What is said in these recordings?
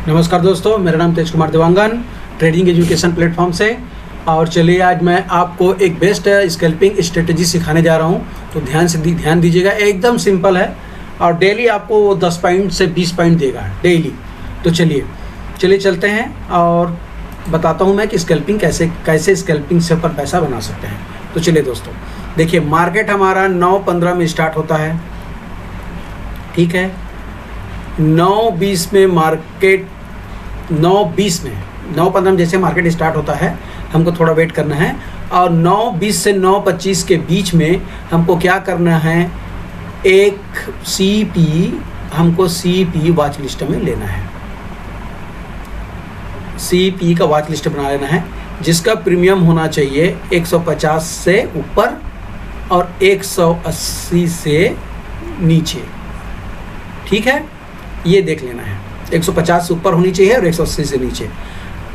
नमस्कार दोस्तों, मेरा नाम Tej Kumar Dewangan, trading education platform से। और चलिए आज मैं आपको एक बेस्ट स्कैल्पिंग स्ट्रेटजी सिखाने जा रहा हूं। तो ध्यान दीजिएगा, एकदम सिंपल है और डेली आपको 10 पॉइंट से 20 पॉइंट देगा डेली। तो चलिए चलते हैं और बताता हूं मैं कि स्कैल्पिंग कैसे स्कैल्पिंग से पर पैसा बना सकते हैं। तो चलिए दोस्तों, देखिए मार्केट हमारा 9:15 में स्टार्ट होता है, ठीक है। 9:20 में मार्केट 9:15 में जैसे मार्केट स्टार्ट होता है, हमको थोड़ा वेट करना है। और 9:20 से 9:25 के बीच में हमको क्या करना है, एक हमको CP वॉच लिस्ट में लेना है। CP का वॉच लिस्ट बना लेना है, जिसका प्रीमियम होना चाहिए 150 से ऊपर और 180 से नीचे, ठीक है। ये देख लेना है, 150 से ऊपर होनी चाहिए और 180 से नीचे।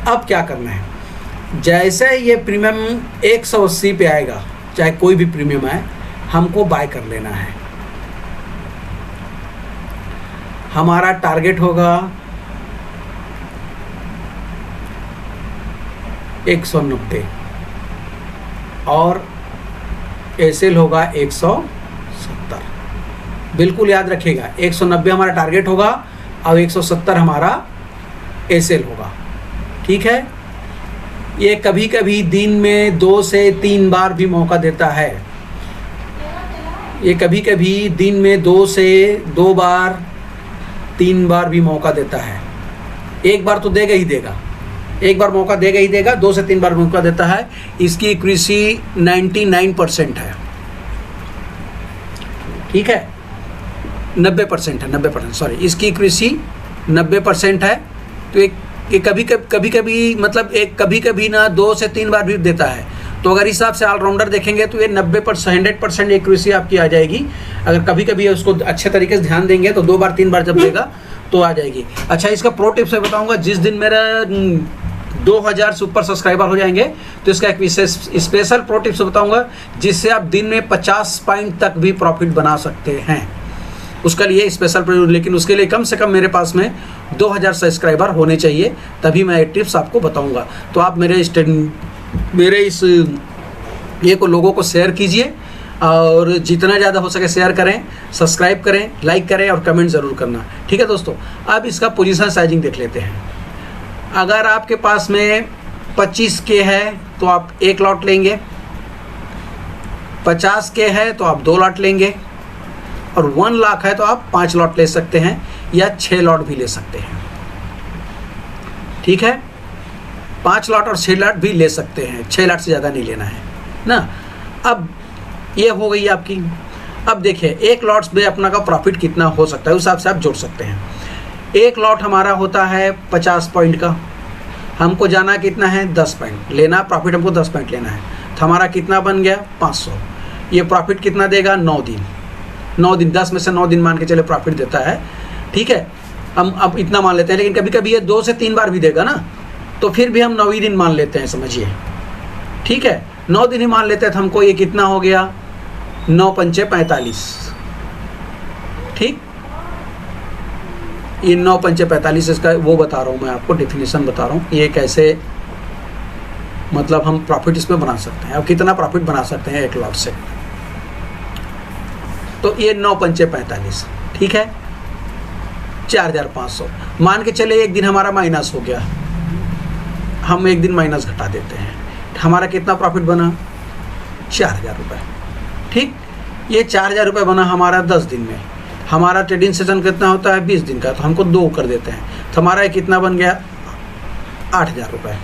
अब क्या करना है, जैसे ये प्रीमियम 180 पे आएगा, चाहे कोई भी प्रीमियम आए, हमको बाय कर लेना है। हमारा टारगेट होगा 190 और एसएल होगा 170। बिल्कुल याद रखिएगा, 190 हमारा टारगेट होगा और 170 हमारा एसएल होगा, ठीक है। ये कभी कभी दिन में 2 से 3 बार भी मौका देता है। ये कभी कभी दिन में 2 से 2 बार 3 बार भी मौका देता है। एक बार तो देगा ही देगा, एक बार मौका देगा ही देगा, 2 से 3 बार मौका देता है। इसकी एक्यूरेसी 99% है, ठीक है। 90% है, 90% सॉरी, इसकी एक्यूरेसी 90% है। तो एक कभी मतलब एक कभी ना 2 से 3 बार भी देता है। तो अगर हिसाब से ऑलराउंडर देखेंगे तो ये 100% एक्यूरेसी आपकी आ जाएगी। अगर कभी उसको अच्छे तरीके से ध्यान देंगे तो 2 बार 3 बार जब देगा तो आ जाएगी। अच्छा, इसका प्रो टिप से बताऊंगा, जिस दिन मेरा 2000 से ऊपर सब्सक्राइबर हो जाएंगे तो इसका एक विशेष स्पेशल प्रो टिप से बताऊंगा, जिससे आप दिन में 50 पॉइंट तक भी प्रॉफिट बना सकते हैं। उसका लिए स्पेशल, लेकिन उसके लिए कम से कम मेरे पास में 2000 सब्सक्राइबर होने चाहिए, तभी मैं ये टिप्स आपको बताऊंगा। तो आप मेरे इस ये को लोगों को शेयर कीजिए और जितना ज़्यादा हो सके शेयर करें, सब्सक्राइब करें, लाइक करें और कमेंट ज़रूर करना, ठीक है दोस्तों। अब इसका पोजीशन साइजिंग देख लेते हैं। अगर आपके पास में 25K है तो आप 1 लॉट लेंगे, 50K है तो आप 2 लॉट लेंगे, और 1 लाख है तो आप 5 लॉट ले सकते हैं या 6 लॉट भी ले सकते हैं, ठीक है। 5 लॉट और 6 लॉट भी ले सकते हैं, 6 लॉट से ज़्यादा नहीं लेना है ना। अब ये हो गई आपकी। अब देखिए 1 लॉट में अपना का प्रॉफिट कितना हो सकता है, उस हिसाब से आप जोड़ सकते हैं। 1 लॉट हमारा होता है 50 पॉइंट का, हमको जाना कितना है 10 पॉइंट लेना, प्रॉफिट हमको 10 पॉइंट लेना है। तो हमारा कितना बन गया 500। ये प्रॉफिट कितना देगा 9 दिन, 10 में से 9 दिन मान के चले प्रॉफिट देता है, ठीक है। हम अब इतना मान लेते हैं, लेकिन कभी कभी ये 2 से 3 बार भी देगा ना, तो फिर भी हम 9 ही दिन मान लेते हैं, समझिए, ठीक है। 9 दिन ही मान लेते हैं तो हमको ये कितना हो गया 9 पंचे 45, ठीक। ये 9 पंचे 45 इसका वो बता रहा हूँ मैं आपको, डेफिनेशन बता रहा हूँ ये कैसे मतलब हम प्रॉफिट इसमें बना सकते हैं। अब कितना प्रॉफिट बना सकते हैं 1 लॉट से, तो ये 9 पंचे 45, ठीक है। 4500 मान के चले, एक दिन हमारा माइनस हो गया, हम एक दिन माइनस घटा देते हैं, हमारा कितना प्रॉफिट बना 4000 रुपये, ठीक। ये 4000 रुपये बना हमारा 10 दिन में। हमारा ट्रेडिंग सेशन कितना होता है 20 दिन का, तो हमको 2 कर देते हैं, तो हमारा कितना बन गया 8000 रुपये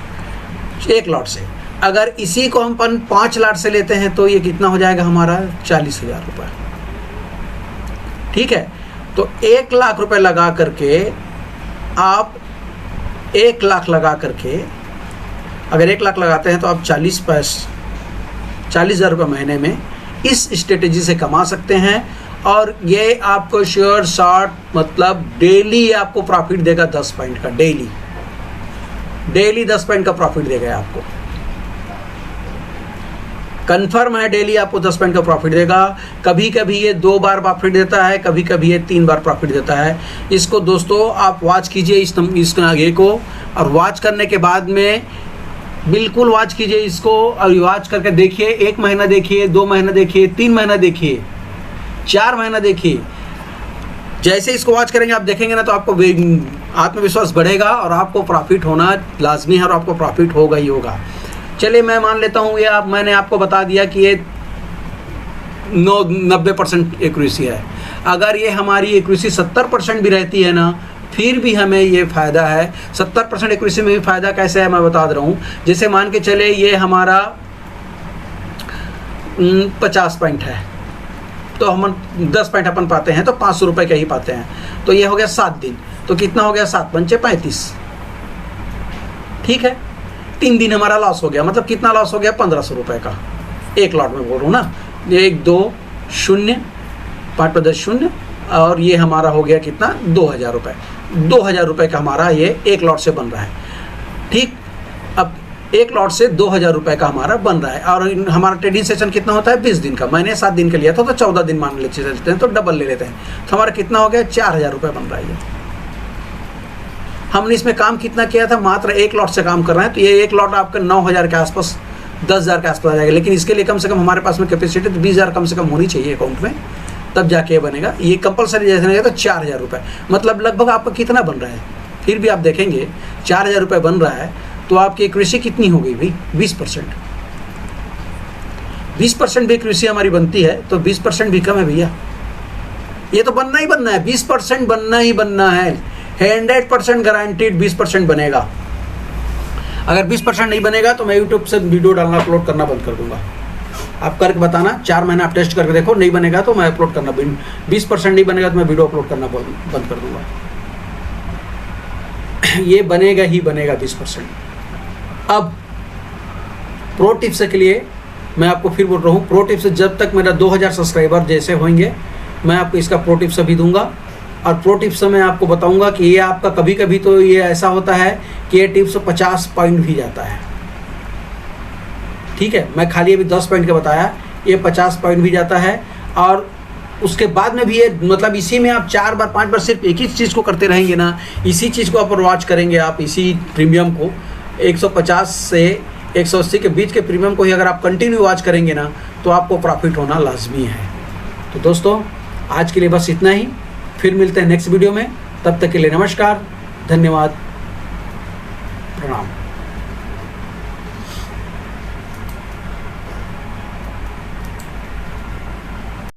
1 लॉट से। अगर इसी को हम 5 लॉट से लेते हैं तो ये कितना हो जाएगा हमारा 40000 रुपये, ठीक है। तो 1 लाख रुपए लगा करके आप 1 लाख लगा करके, अगर 1 लाख लगाते हैं तो आप 40,000 रुपये महीने में इस स्ट्रेटेजी से कमा सकते हैं। और ये आपको श्योर शॉर्ट मतलब डेली आपको प्रॉफिट देगा 10 पॉइंट का, डेली 10 पॉइंट का प्रॉफिट देगा आपको। कन्फर्म है डेली आपको 10 पॉइंट का प्रॉफिट देगा। कभी कभी ये 2 बार प्रॉफिट देता है, कभी कभी ये 3 बार प्रॉफिट देता है। इसको दोस्तों आप वॉच कीजिए इस आगे को, और वॉच करने के बाद में बिल्कुल वॉच कीजिए इसको, और वॉच करके देखिए, 1 महीना देखिए, 2 महीना देखिए, 3 महीना देखिए, 4 महीना देखिए। जैसे इसको वॉच करेंगे आप देखेंगे ना, तो आपको आत्मविश्वास बढ़ेगा और आपको प्रॉफिट होना लाजमी है, और आपको प्रॉफिट होगा ही होगा। चलिए मैं मान लेता हूँ ये मैंने आपको बता दिया कि ये 90% एक्यूरेसी है। अगर ये हमारी एक्यूरेसी 70% भी रहती है ना, फिर भी हमें ये फ़ायदा है। 70% एक्यूरेसी में भी फ़ायदा कैसे है मैं बता दे रहा हूँ। जैसे मान के चले ये हमारा 50 पॉइंट है, तो हम 10 पॉइंट अपन पाते हैं तो 500 रुपये का ही पाते हैं। तो ये हो गया 7 दिन, तो कितना हो गया, 7 पंचे 35। ठीक है, 3 दिन हमारा लॉस हो गया, मतलब कितना लॉस हो गया, 1500 रुपये का। एक लॉट में बोल रहा हूँ ना, 1 2 0 5 10 0, और ये हमारा हो गया कितना, 2000 रुपये। 2000 रुपये का हमारा ये एक लॉट से बन रहा है। ठीक, अब एक लॉट से 2000 रुपये का हमारा बन रहा है, और हमारा ट्रेडिंग सेशन कितना होता है, 20 दिन का। मैंने 7 दिन का लिया था, तो 14 दिन मान लेते हैं, तो डबल ले लेते हैं, तो हमारा कितना हो गया, 4000 रुपये बन रहा है ये। हमने इसमें काम कितना किया था, मात्र एक लॉट से काम कर रहे हैं, तो ये एक लॉट आपका 9000 के आसपास, 10000 के आसपास आ जाएगा। लेकिन इसके लिए कम से कम हमारे पास में कैपेसिटी तो 20000 कम से कम होनी चाहिए अकाउंट में, तब जाके बनेगा। ये कंपलसरी जैसे नहीं है तो 4000 रुपये, मतलब लगभग आपका कितना बन रहा है। फिर भी आप देखेंगे 4000 रुपये बन रहा है, तो आपकी एक्यूरेसी कितनी हो गई भाई, 20%। 20% भी एक्यूरेसी हमारी बनती है, तो 20% भी कम है भैया। ये तो बनना ही बनना है, 20% बनना ही बनना है, 100% गारंटीड 20% बनेगा। अगर 20% नहीं बनेगा तो मैं यूट्यूब से वीडियो डालना, अपलोड करना बंद कर दूंगा। आप करके बताना, 4 महीना आप टेस्ट करके देखो, नहीं बनेगा तो मैं अपलोड करना, 20% नहीं बनेगा तो मैं वीडियो अपलोड करना बंद कर दूंगा। ये बनेगा ही बनेगा 20%। अब प्रो टिप्स के लिए मैं आपको फिर बोल रहा हूँ, प्रो टिप्स जब तक मेरा 2000 सब्सक्राइबर जैसे होंगे, मैं आपको इसका प्रो टिप्स भी दूंगा। और प्रो टिप्स में आपको बताऊंगा कि ये आपका कभी कभी तो ये ऐसा होता है कि ये टिप्स 50 पॉइंट भी जाता है। ठीक है, मैं खाली अभी 10 पॉइंट का बताया, ये 50 पॉइंट भी जाता है। और उसके बाद में भी ये, मतलब इसी में आप 4 बार 5 बार सिर्फ एक ही चीज़ को करते रहेंगे ना, इसी चीज़ को आप वॉच करेंगे, आप इसी प्रीमियम को 150 से 180 के बीच के प्रीमियम को ही अगर आप कंटिन्यू वॉच करेंगे ना, तो आपको प्रॉफिट होना लाजमी है। तो दोस्तों आज के लिए बस इतना ही, फिर मिलते हैं नेक्स्ट वीडियो में। तब तक के लिए नमस्कार, धन्यवाद, प्रणाम।